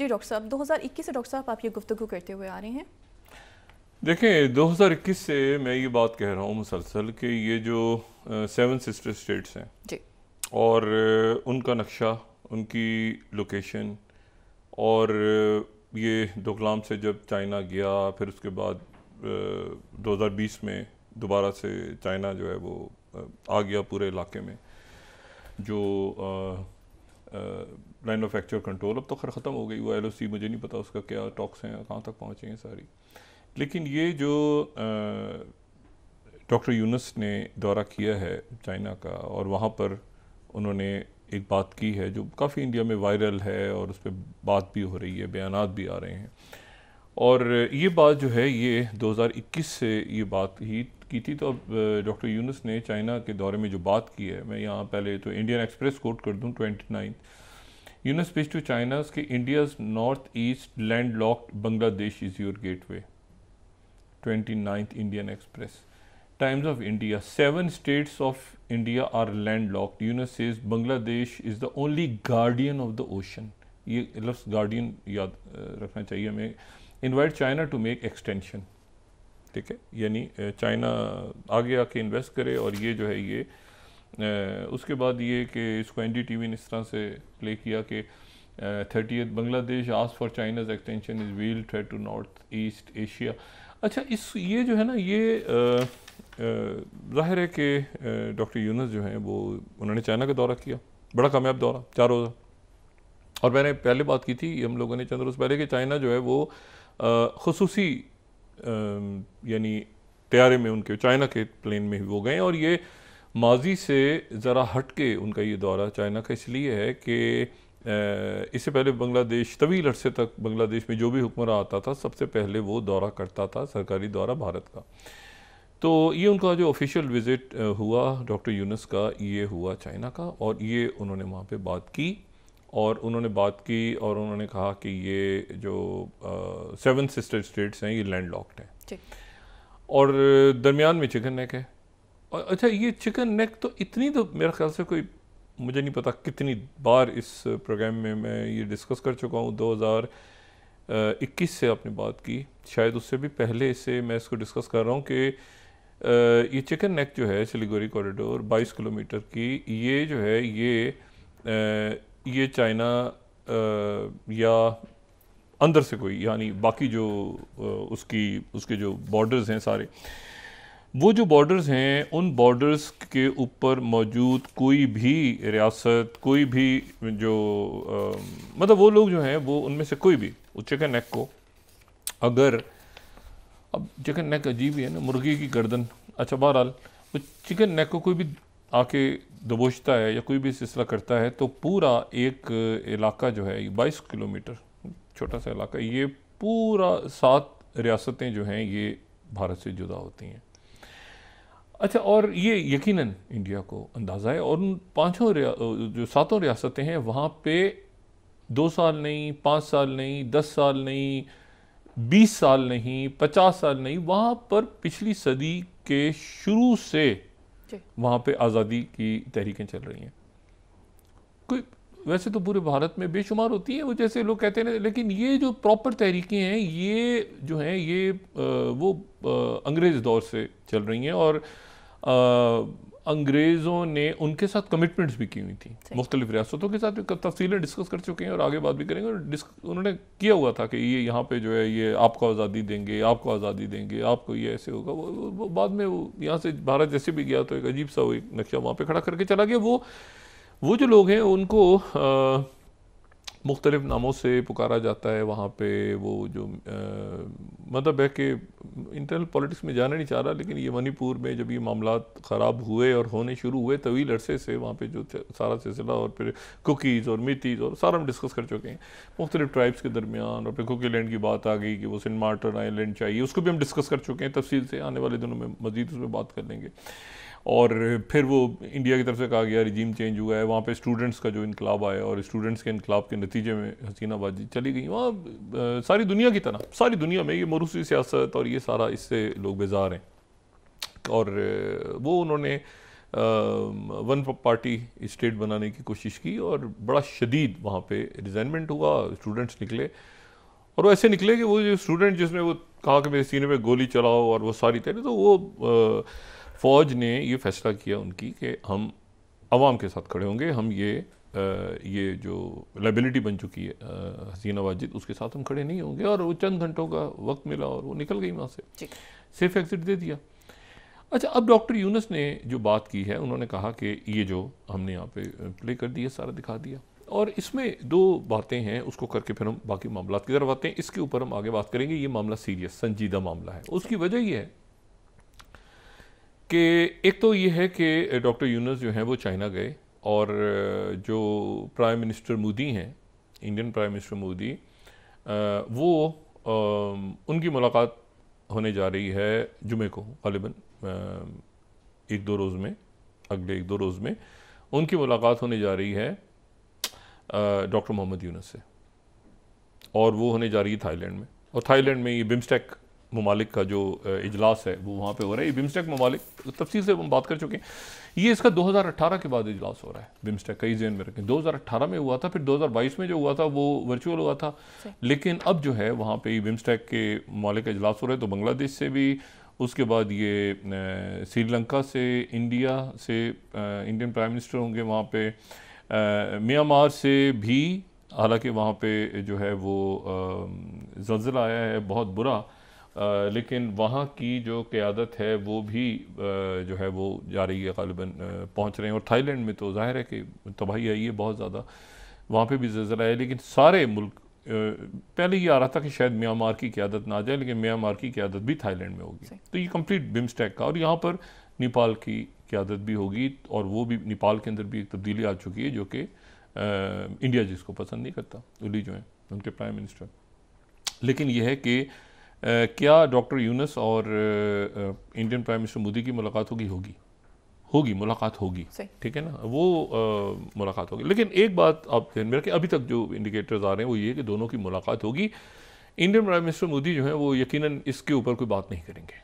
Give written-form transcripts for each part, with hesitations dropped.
जी doctor साहब, 2021 से doctor साहब आप ये गुफ्तगू करते हुए आ रहे हैं। देखें, 2021 से मैं ये बात कह रहा हूँ मुसलसल कि ये जो 7 सिस्टर स्टेट्स हैं जी। और उनका नक्शा, उनकी लोकेशन, और ये दोकलाम से जब चाइना गया, फिर उसके बाद 2020 में दोबारा से चाइना जो है वो आ गया पूरे इलाके में। जो लाइन ऑफ एक्चुअल कंट्रोल अब तो खैर ख़त्म हो गई, वो LOC मुझे नहीं पता उसका क्या टॉक्स हैं, कहाँ तक पहुँचे हैं सारी। लेकिन ये जो डॉक्टर यूनुस ने दौरा किया है चाइना का, और वहाँ पर उन्होंने एक बात की है जो काफ़ी इंडिया में वायरल है और उस पर बात भी हो रही है, बयानात भी आ रहे हैं। और ये बात जो है ये 2021 से ये बात ही की थी। तो अब डॉक्टर यूनुस ने चाइना के दौरे में जो बात की है, मैं यहाँ पहले तो इंडियन एक्सप्रेस कोट कर दूँ 29। यूनुस स्पीच टू चाइना कि India's north east land locked, Bangladesh is your gateway. 29th Indian express. Times of India, 7 states of India are landlocked. Yunus says Bangladesh is the only guardian of the ocean. ये लफ्ज़ guardian याद रखना चाहिए हमें। Invite China to make extension, ठीक है, यानी China आगे आके इन्वेस्ट करे। और ये जो है ये उसके बाद ये कि इसको NDTV ने इस तरह से प्ले किया कि 30th Bangladesh ask for China's extension is real threat to north east Asia. अच्छा, इस ये जो है ना ये ज़ाहिर है कि डॉक्टर यूनुस जो हैं वो उन्होंने चाइना का दौरा किया, बड़ा कामयाब दौरा, 4 रोज़ा। और मैंने पहले बात की थी हम लोगों ने चंद रोज़ पहले कि चाइना जो है वो खुसूसी यानी तैयारे में उनके चाइना के प्लेन में वो गए। और ये माजी से ज़रा हट के उनका ये दौरा चाइना का इसलिए है कि इससे पहले बांग्लादेश तवील अरसे तक बांग्लादेश में जो भी हुक्मरान आता था सबसे पहले वो दौरा करता था, सरकारी दौरा भारत का। तो ये उनका जो ऑफिशियल विज़िट हुआ डॉक्टर यूनुस का, ये हुआ चाइना का। और ये उन्होंने वहाँ पे बात की, और उन्होंने बात की और उन्होंने कहा कि ये जो 7 सिस्टर स्टेट्स हैं ये लैंड लॉक्ड हैं और दरमियान में चिकन नेक है। और अच्छा, ये चिकन नेक तो इतनी, तो मेरे ख्याल से कोई, मुझे नहीं पता कितनी बार इस प्रोग्राम में मैं ये डिस्कस कर चुका हूँ। 2021 से आपने बात की, शायद उससे भी पहले से मैं इसको डिस्कस कर रहा हूँ कि ये चिकन नेक जो है सिलीगुड़ी कॉरिडोर 22 किलोमीटर की, ये जो है ये चाइना या अंदर से कोई, यानी बाकी जो उसके जो बॉर्डर्स हैं सारे, वो जो बॉर्डर्स हैं उन बॉर्डर्स के ऊपर मौजूद कोई भी रियासत, कोई भी जो मतलब वो लोग जो हैं वो उनमें से कोई भी उस चिकन नेक को, अगर, अब चिकन नेक अजीब ही है ना, मुर्गी की गर्दन, अच्छा बहरहाल वो चिकन नेक को कोई भी आके दबोचता है या कोई भी सिलसिला करता है तो पूरा एक इलाका जो है 22 किलोमीटर छोटा सा इलाका, ये पूरा 7 रियासतें जो हैं ये भारत से जुदा होती हैं। अच्छा, और ये यकीनन इंडिया को अंदाज़ा है, और उन 5 जो 7 रियासतें हैं वहाँ पे 2 साल नहीं, 5 साल नहीं, 10 साल नहीं, 20 साल नहीं, 50 साल नहीं, वहाँ पर पिछली सदी के शुरू से वहाँ पे आज़ादी की तहरीकें चल रही हैं। कोई वैसे तो पूरे भारत में बेशुमार होती हैं वो, जैसे लोग कहते हैं, लेकिन ये जो प्रॉपर तहरीकें हैं ये जो हैं ये वो अंग्रेज़ दौर से चल रही हैं। और अंग्रेज़ों ने उनके साथ कमिटमेंट्स भी की हुई थी, मुख्तलिफ रियासतों के साथ तफसीलें डिस्कस कर चुके हैं और आगे बात भी करेंगे। और उन्होंने किया हुआ था कि ये यहाँ पे जो है ये आपको आज़ादी देंगे, आपको आज़ादी देंगे, आपको ये ऐसे होगा। वो बाद में वो यहाँ से भारत जैसे भी गया तो एक अजीब सा वो एक नक्शा वहाँ पे खड़ा करके चला गया। वो जो लोग हैं उनको मुख्तलिफ नामों से पुकारा जाता है वहाँ पे। वो जो मतलब है कि इंटरनल पॉलिटिक्स में जाना नहीं चाह रहा, लेकिन ये मणिपुर में जब ये मामलात ख़राब हुए और होने शुरू हुए तवील अरसे से वहाँ पे जो सारा सिलसिला, और फिर कुकीज़ और मितीज़ और सारा हम डिस्कस कर चुके हैं मुख्तलिफ ट्राइब्स के दरमियान। और फिर कुकी लैंड की बात आ गई कि वो सेंट मार्टिन आइलैंड चाहिए, उसको भी हम डिस्कस कर चुके हैं तफसील से, आने वाले दिनों में मज़ीद उसमें बात कर लेंगे। और फिर वो इंडिया की तरफ से कहा गया रिजीम चेंज हुआ है, वहाँ पे स्टूडेंट्स का जो इनकलाब आया और स्टूडेंट्स के इनकलाब के नतीजे में हसीनाबाजी चली गई। वहाँ सारी दुनिया की तरह सारी दुनिया में ये मरूसी सियासत और ये सारा, इससे लोग बेजार हैं। और वो उन्होंने वन पार्टी स्टेट बनाने की कोशिश की और बड़ा शदीद वहाँ पे रिजाइनमेंट हुआ, स्टूडेंट्स निकले और वो ऐसे निकले कि वो जो स्टूडेंट जिसने वो कहा कि मेरे सीने पे गोली चलाओ और वो सारी तैयारी, तो वो फ़ौज ने ये फैसला किया उनकी कि हम अवाम के साथ खड़े होंगे, हम ये जो लाइबिलिटी बन चुकी है हसीना वाजिद, उसके साथ हम खड़े नहीं होंगे। और वो चंद घंटों का वक्त मिला और वो निकल गई वहाँ से, सेफ एग्जिट दे दिया। अच्छा, अब डॉक्टर यूनुस ने जो बात की है, उन्होंने कहा कि ये जो हमने यहाँ पे प्ले कर दिया, सारा दिखा दिया, और इसमें दो बातें हैं, उसको करके फिर हम बाकी मामला की तरफ आते हैं। इसके ऊपर हम आगे बात करेंगे। ये मामला सीरियस संजीदा मामला है। उसकी वजह ये है कि एक तो ये है कि डॉक्टर यूनुस जो हैं वो चाइना गए और जो प्राइम मिनिस्टर मोदी हैं, इंडियन प्राइम मिनिस्टर मोदी, वो उनकी मुलाकात होने जा रही है जुमे को, ग़ालिबन एक दो रोज़ में, अगले एक दो रोज़ में उनकी मुलाकात होने जा रही है डॉक्टर मोहम्मद यूनुस से, और वो होने जा रही है थाईलैंड में। और थाईलैंड में ये बिम्स्टेक ममालिक का जो इजलास है वो वहाँ पे हो रहा है। ये बिम्स्टेक ममालिक तफसील से हम बात कर चुके हैं। ये इसका 2018 के बाद इजलास हो रहा है बिम्स्टेक, कई ज़हन में रखें। 2018 में हुआ था, फिर 2022 में जो हुआ था वो वर्चुअल हुआ था, लेकिन अब जो है वहाँ पे बिम्स्टेक के ममालिक का इजलास हो रहा है। तो बांग्लादेश से भी, उसके बाद ये श्रीलंका से, इंडिया से इंडियन प्राइम मिनिस्टर होंगे वहाँ पे, म्यांमार से भी, हालांकि वहाँ पे जो है वो ज़लज़ला आया है बहुत बुरा, लेकिन वहाँ की जो क़यादत है वो भी जो है वो जा रही है, ग़ालिबन पहुँच रहे हैं। और थाईलैंड में तो ज़ाहिर है कि तबाही आई है बहुत ज़्यादा, वहाँ पे भी ज़लज़ला है। लेकिन सारे मुल्क, पहले ये आ रहा था कि शायद म्यांमार की क़यादत ना आ जाए, लेकिन म्यांमार की क़यादत भी थाईलैंड में होगी। तो ये कंप्लीट बिम्स्टेक का, और यहाँ पर नेपाल की क़यादत भी होगी, और वो भी नेपाल के अंदर भी एक तब्दीली आ चुकी है जो कि इंडिया जिसको पसंद नहीं करता, ओली जो हैं उनके प्राइम मिनिस्टर। लेकिन यह है कि क्या डॉक्टर यूनुस और इंडियन प्राइम मिनिस्टर मोदी की मुलाकात होगी मुलाकात होगी, ठीक है ना, वो मुलाकात होगी। लेकिन एक बात आप ध्यान में रखें, अभी तक जो इंडिकेटर्स आ रहे हैं वो ये कि दोनों की मुलाकात होगी। इंडियन प्राइम मिनिस्टर मोदी जो है वो यकीनन इसके ऊपर कोई बात नहीं करेंगे।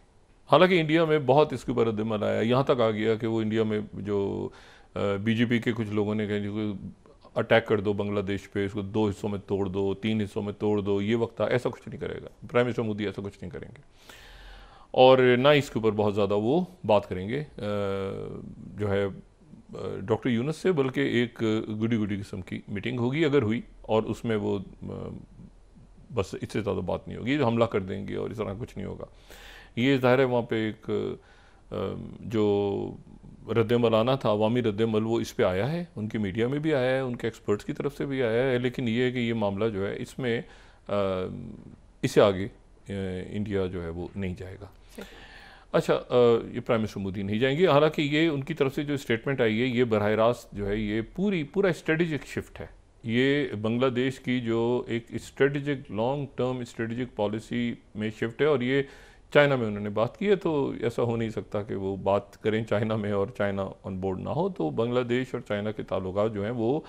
हालांकि इंडिया में बहुत इसके ऊपर रद्द-ए-अमल आया, यहाँ तक आ गया कि वो इंडिया में जो बीजेपी के कुछ लोगों ने कहा अटैक कर दो बांग्लादेश पे, इसको 2 हिस्सों में तोड़ दो, 3 हिस्सों में तोड़ दो, ये वक्त ऐसा कुछ नहीं करेगा प्राइम मिनिस्टर मोदी, ऐसा कुछ नहीं करेंगे, और ना इसके ऊपर बहुत ज़्यादा वो बात करेंगे जो है डॉक्टर यूनुस से, बल्कि एक गुडी किस्म की मीटिंग होगी अगर हुई, और उसमें वो बस इससे ज़्यादा बात नहीं होगी, जो हमला कर देंगे और इस तरह कुछ नहीं होगा। ये ज़ाहिर है वहाँ पे एक जो रद्द-ए-अमल आना था, अवामी रद्द-ए-अमल, वो इस पे आया है, उनकी मीडिया में भी आया है, उनके एक्सपर्ट्स की तरफ से भी आया है। लेकिन ये है कि ये मामला जो है इसमें इससे आगे इंडिया जो है वो नहीं जाएगा। अच्छा, ये प्राइम मिनिस्टर मोदी नहीं जाएंगे। हालांकि ये उनकी तरफ से जो स्टेटमेंट आई है, ये बराह रास्त जो है ये पूरा स्ट्रेटेजिक शिफ्ट है। ये बांग्लादेश की जो एक strategic, long term strategic policy में शिफ्ट है, और ये चाइना में उन्होंने बात की है, तो ऐसा हो नहीं सकता कि वो बात करें चाइना में और चाइना ऑन बोर्ड ना हो। तो बांग्लादेश और चाइना के ताल्लुकात जो हैं वो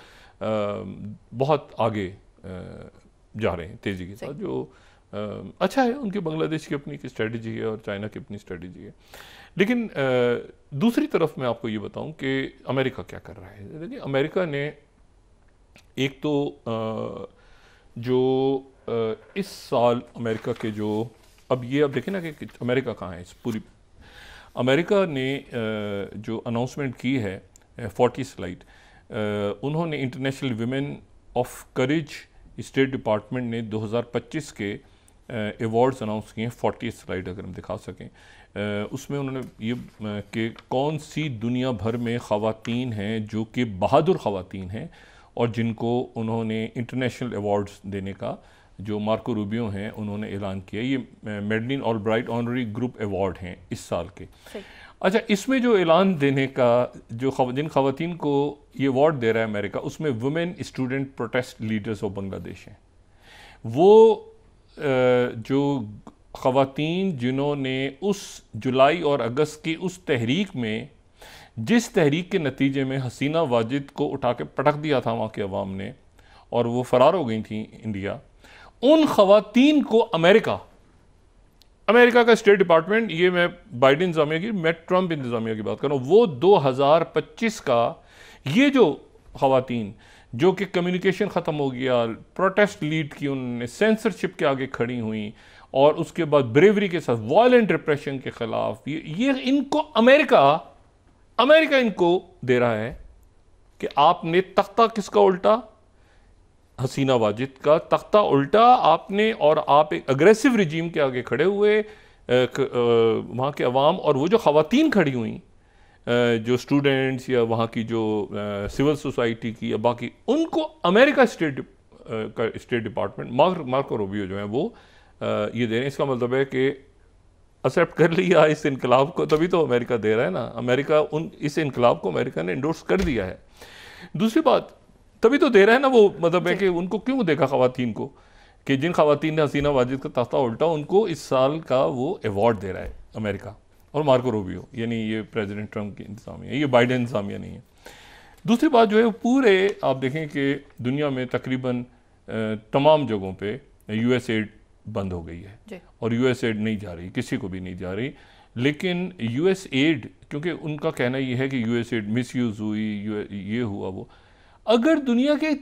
बहुत आगे जा रहे हैं तेज़ी के साथ, जो अच्छा है। उनकी बांग्लादेश की अपनी स्ट्रेटजी है और चाइना की अपनी स्ट्रेटजी है। लेकिन दूसरी तरफ मैं आपको ये बताऊं कि अमेरिका क्या कर रहा है। देखिए, अमेरिका ने एक तो जो इस साल अमेरिका के जो अब देखें ना कि अमेरिका कहाँ है इस पूरी, अमेरिका ने जो अनाउंसमेंट की है 40 स्लाइड, उन्होंने international women of courage, state department ने 2025 के अवार्ड्स अनाउंस किए हैं। 40 स्लाइड अगर हम दिखा सकें, उसमें उन्होंने ये कि कौन सी दुनिया भर में ख़वातीन हैं जो कि बहादुर ख़वातीन हैं और जिनको उन्होंने इंटरनेशनल अवार्ड्स देने का, जो मार्को रूबियो हैं उन्होंने ऐलान किया। ये Madeline Albright honorary group award हैं इस साल के। अच्छा, इसमें जो ऐलान देने का, जो जिन ख़वातीन को ये अवार्ड दे रहा है अमेरिका, उसमें women student protest leaders of Bangladesh हैं। वो जो ख़वातीन जिन्होंने उस जुलाई और अगस्त की उस तहरीक में, जिस तहरीक के नतीजे में हसीना वाजिद को उठा के पटक दिया था वहाँ के अवाम ने और वो फ़रार हो गई थी इंडिया, उन ख़वातीन को अमेरिका अमेरिका का स्टेट डिपार्टमेंट, ये मैं बाइडेन इंतजामिया की, मैं ट्रंप इंतजामिया की बात कर रहा हूँ, वो 2025 का ये जो खवातीन जो कि कम्युनिकेशन ख़त्म हो गया, प्रोटेस्ट लीड की उन्होंने, सेंसरशिप के आगे खड़ी हुई और उसके बाद ब्रेवरी के साथ वायलेंट रिप्रेशन के खिलाफ, ये इनको अमेरिका इनको दे रहा है कि आपने तख्ता किसका उल्टा, हसीना वाजिद का तख्ता उल्टा आपने, और आप एक अग्रेसिव रिजीम के आगे खड़े हुए, वहाँ के अवाम और वो जो ख़वातीन खड़ी हुई, जो स्टूडेंट्स या वहाँ की जो सिविल सोसाइटी की या बाकी, उनको America state department, Marco Rubio जो है वो ये दे रहे हैं। इसका मतलब है कि एक्सेप्ट कर लिया इस इनकलाब को, तभी तो अमेरिका दे रहा है ना, अमेरिका इस इनकलाब को अमेरिका ने इंडोर्स कर दिया है। दूसरी बात, तभी तो दे रहा है ना वो, मतलब है कि उनको क्यों देखा खवातीन को, कि जिन खवातीन ने हसीना वाजिद का तख्ता उल्टा, उनको इस साल का वो अवार्ड दे रहा है अमेरिका और मार्को रूबियो, यानी ये प्रेसिडेंट ट्रंप की इंतजामिया, ये बाइडेन इंतजामिया नहीं है। दूसरी बात जो है, पूरे आप देखें कि दुनिया में तकरीबन तमाम जगहों पे यूएस एड बंद हो गई है और यूएस एड नहीं जा रही, किसी को भी नहीं जा रही। लेकिन यूएस एड, क्योंकि उनका कहना ये है कि यूएस एड मिसयूज़ हुई, ये हुआ वो, अगर दुनिया के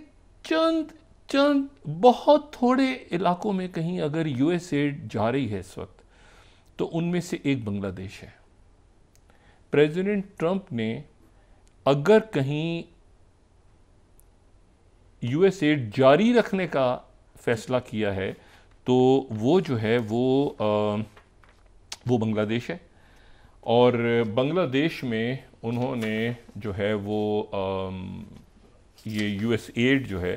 चंद बहुत थोड़े इलाकों में कहीं अगर यूएस एड जा रही है इस वक्त, तो उनमें से एक बांग्लादेश है। प्रेसिडेंट ट्रंप ने अगर कहीं यूएस एड जारी रखने का फैसला किया है तो वो जो है वो बांग्लादेश है। और बांग्लादेश में उन्होंने जो है वो ये यूएस एड जो है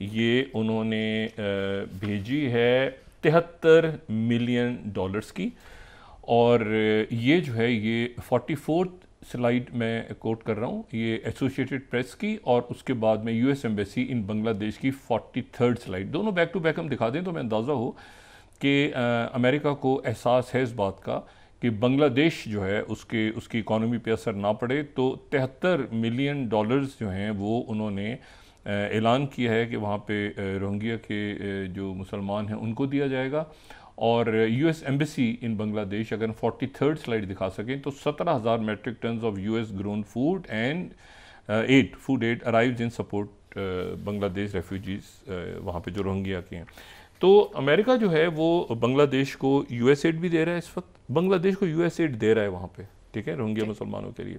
ये उन्होंने भेजी है 73 मिलियन डॉलर्स की। और ये जो है ये 44th स्लाइड मैं कोट कर रहा हूँ, ये एसोसिएटेड प्रेस की, और उसके बाद में यूएस एम्बेसी इन बांग्लादेश की 43rd स्लाइड। दोनों बैक टू बैक हम दिखा दें तो मैं अंदाज़ा हो कि अमेरिका को एहसास है इस बात का कि बांग्लादेश जो है उसकी इकॉनमी पे असर ना पड़े, तो 73 मिलियन डॉलर्स जो हैं वो उन्होंने ऐलान किया है कि वहाँ पे रोहिंग्या के जो मुसलमान हैं उनको दिया जाएगा। और यूएस एम्बेसी इन बांग्लादेश, अगर 43rd स्लाइड दिखा सकें तो 17,000 metric tons of US grown food and food aid arrives in support Bangladesh refugees वहाँ पे जो रोहिंग्या के हैं। तो अमेरिका जो है वो बांग्लादेश को यूएस एड भी दे रहा है, इस वक्त बांग्लादेश को यूएस एड दे रहा है वहाँ पे, ठीक है, रोहिंग्या मुसलमानों के लिए।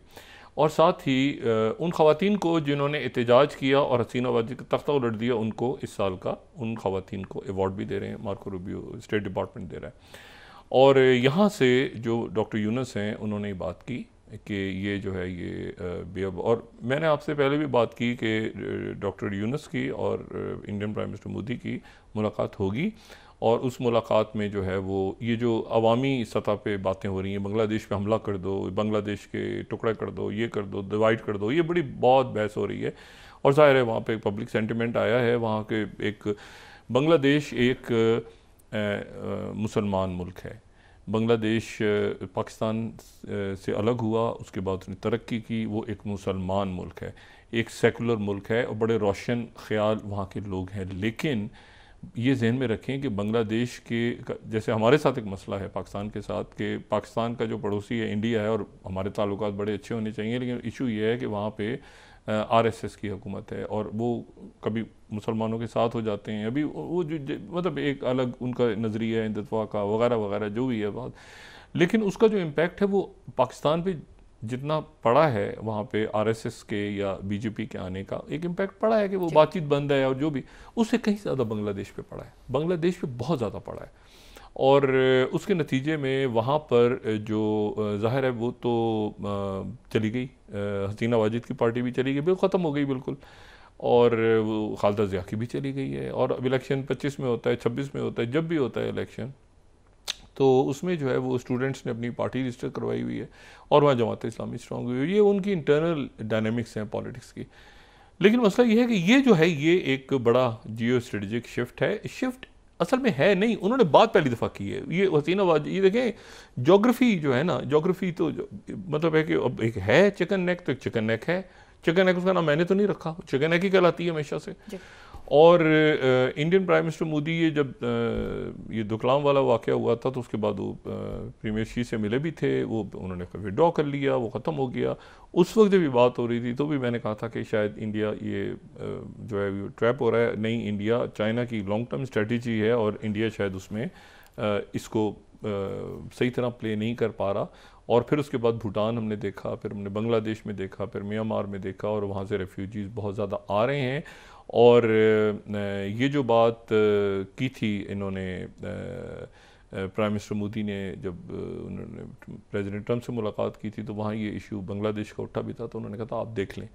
और साथ ही उन खवातीन को जिन्होंने एहतजाज किया और हसीना वाजिद का तख्ता उलट दिया, उनको इस साल का उन खवातीन को अवार्ड भी दे रहे हैं, मार्को रूबियो स्टेट डिपार्टमेंट दे रहा है। और यहाँ से जो डॉक्टर यूनस हैं उन्होंने बात की कि ये जो है ये बेअब, और मैंने आपसे पहले भी बात की कि डॉक्टर यूनस की और इंडियन प्राइम मिनिस्टर मोदी की मुलाकात होगी, और उस मुलाकात में जो है वो ये जो अवामी सतह पे बातें हो रही हैं, बांग्लादेश पे हमला कर दो, बांग्लादेश के टुकड़ा कर दो, ये कर दो, डिवाइड कर दो, ये बड़ी बहुत बहस हो रही है। और ज़ाहिर है वहाँ पे पब्लिक सेंटिमेंट आया है, वहाँ के एक बांग्लादेश एक मुसलमान मुल्क है। बांग्लादेश पाकिस्तान से अलग हुआ, उसके बाद उसने तरक्की की, वो एक मुसलमान मुल्क है, एक सेकुलर मुल्क है और बड़े रोशन ख्याल वहाँ के लोग हैं। लेकिन ये जहन में रखें कि बांग्लादेश के जैसे हमारे साथ एक मसला है पाकिस्तान के साथ, कि पाकिस्तान का जो पड़ोसी है इंडिया है और हमारे ताल्लुकात बड़े अच्छे होने चाहिए, लेकिन इशू ये है कि वहाँ पे आरएसएस की हुकूमत है और वो कभी मुसलमानों के साथ हो जाते हैं, अभी वो जो मतलब एक अलग उनका नज़रिया है हिंदुत्व का वगैरह वगैरह जो भी है बात। लेकिन उसका जो इम्पैक्ट है वो पाकिस्तान पे जितना पड़ा है, वहाँ पे आरएसएस के या बीजेपी के आने का एक इम्पैक्ट पड़ा है कि वो बातचीत बंद है, और जो भी उससे कहीं ज़्यादा बांग्लादेश पे पड़ा है, बांग्लादेश पे बहुत ज़्यादा पड़ा है। और उसके नतीजे में वहाँ पर जो ज़ाहिर है वो तो चली गई, हसीना वाजिद की पार्टी भी चली गई, बिल्कुल ख़त्म हो गई बिल्कुल, और वो खालिदा ज़िया की भी चली गई है। और अब इलेक्शन 25 में होता है, 26 में होता है, जब भी होता है इलेक्शन, तो उसमें जो है वो स्टूडेंट्स ने अपनी पार्टी रजिस्टर करवाई हुई है और वहाँ जमात इस्लामी स्ट्रॉन्ग हुई है। ये उनकी इंटरनल डायनेमिक्स हैं पॉलिटिक्स की। लेकिन मसला ये है कि ये जो है ये एक बड़ा जियो स्ट्रेटजिक शिफ्ट है। शिफ्ट असल में है नहीं, उन्होंने बात पहली दफ़ा की है। ये हसीना वाजिद, ये देखें जोग्राफी जो है ना, जोग्राफी तो मतलब है कि अब एक है चिकन नेक, तो एक चिकन नेक है, चिकन नेक उसका नाम मैंने तो नहीं रखा, चिकन नेक ही कहलाती है हमेशा से। और इंडियन प्राइम मिनिस्टर मोदी ये जब ये दुकलाम वाला वाक़या हुआ था तो उसके बाद वो प्रीमियर शी से मिले भी थे, वो उन्होंने विड्रॉ कर लिया, वो ख़त्म हो गया। उस वक्त जब ये बात हो रही थी तो भी मैंने कहा था कि शायद इंडिया ये जो है ट्रैप हो रहा है। नहीं, इंडिया चाइना की लॉन्ग टर्म स्ट्रेटजी है और इंडिया शायद उसमें इसको सही तरह प्ले नहीं कर पा रहा। और फिर उसके बाद भूटान हमने देखा, फिर हमने बांग्लादेश में देखा, फिर म्यांमार में देखा, और वहाँ से रेफ्यूजीज़ बहुत ज़्यादा आ रहे हैं। और ये जो बात की थी इन्होंने प्राइम मिनिस्टर मोदी ने जब उन्होंने प्रेसिडेंट ट्रंप से मुलाकात की थी तो वहाँ ये इशू बांग्लादेश का उठा भी था, तो उन्होंने कहा था आप देख लें।